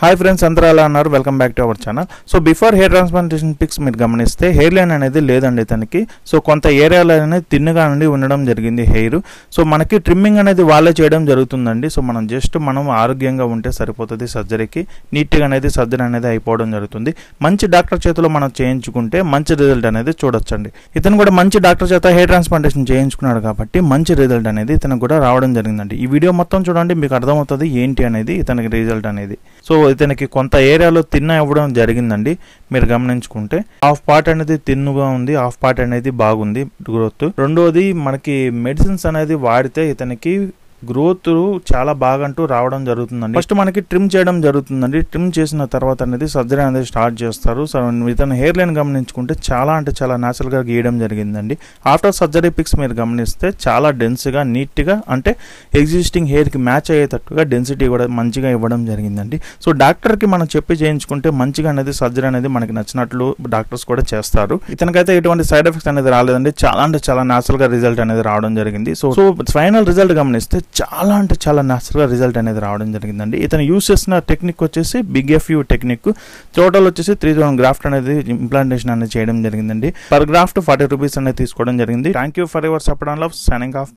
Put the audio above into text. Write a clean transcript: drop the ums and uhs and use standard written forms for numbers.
Hi friends, అందరూ ఎలా ఉన్నారు? Welcome back to our channel. So before hair transplantation pics మీరు గమనిస్తే హెయిర్ లైన్ అనేది లేదండి ఇతనికి. సో కొంత ఏరియాలో అనేది తిన్నగా నుండి ఉండడం జరిగింది హెయిర్. సో మనకి ట్రిమ్మింగ్ అనేది వాళ్ళే చేయడం జరుగుతుందండి. సో మనం ఆరోగ్యంగా ఉంటే సరిపోతుంది. సర్జరీకి నీట్గా అనేది సర్జరీ అనేది అయిపోవడం జరుగుతుంది. మంచి డాక్టర్ చేతిలో మనం చేయించుకుంటే మంచి రిజల్ట్ అనేది చూడొచ్చండి. ఇతను కూడా మంచి డాక్టర్ చేత హెయిర్ ట్రాన్స్ప్లాంటేషన్ చేయించుకున్నాడు కాబట్టి మంచి రిజల్ట్ అనేది ఇతనికి కూడా రావడం జరిగిందండి. ఈ వీడియో మొత్తం చూడండి, మీకు అర్థమవుతుంది ఏంటి అనేది ఇతనికి రిజల్ట్ అనేది. సో ఇతనికి కొంత ఏరియాలో తిన్న ఇవ్వడం జరిగిందండి. మీరు గమనించుకుంటే హాఫ్ పార్ట్ అనేది తిన్నుగా ఉంది, హాఫ్ పార్ట్ అనేది బాగుంది గ్రోత్. రెండోది మనకి మెడిసిన్స్ అనేది వాడితే ఇతనికి గ్రోత్ చాలా బాగా అంటూ రావడం జరుగుతుందండి. ఫస్ట్ మనకి ట్రిమ్ చేయడం జరుగుతుందండి. ట్రిమ్ చేసిన తర్వాత అనేది సర్జరీ అనేది స్టార్ట్ చేస్తారు. సో ఇతను హెయిర్ లైన్ గమనించుకుంటే చాలా అంటే చాలా న్యాచురల్ గా గీయడం జరిగిందండి. ఆఫ్టర్ సర్జరీ పిక్స్ మీరు గమనిస్తే చాలా డెన్స్ గా నీట్ గా అంటే ఎగ్జిస్టింగ్ హెయిర్ కి మ్యాచ్ అయ్యేటట్టుగా డెన్సిటీ కూడా మంచిగా ఇవ్వడం జరిగిందండి. సో డాక్టర్ కి మనం చెప్పి చేయించుకుంటే మంచిగా అనేది సర్జరీ అనేది మనకి నచ్చినట్లు డాక్టర్స్ కూడా చేస్తారు. ఇతనికైతే ఎటువంటి సైడ్ ఎఫెక్ట్స్ అనేది రాలేదండి. చాలా అంటే చాలా న్యాచురల్ గా రిజల్ట్ అనేది రావడం జరిగింది. సో ఫైనల్ రిజల్ట్ గమనిస్తే చాలా అంటే చాలా న్యాచురల్ రిజల్ట్ అనేది రావడం జరిగిందండి. ఇతను యూస్ చేసిన టెక్నిక్ వచ్చేసి బిగ్ ఎఫ్యూ టెక్నిక్. టోటల్ వచ్చేసి 3000 గ్రాఫ్ట్ అనేది ఇంప్లాంటేషన్ అనేది చేయడం జరిగిందండి. పర్ గ్రాఫ్ట్ 40 రూపీస్ అనేది తీసుకోవడం జరిగింది. Thank you for your support and love. Signing off.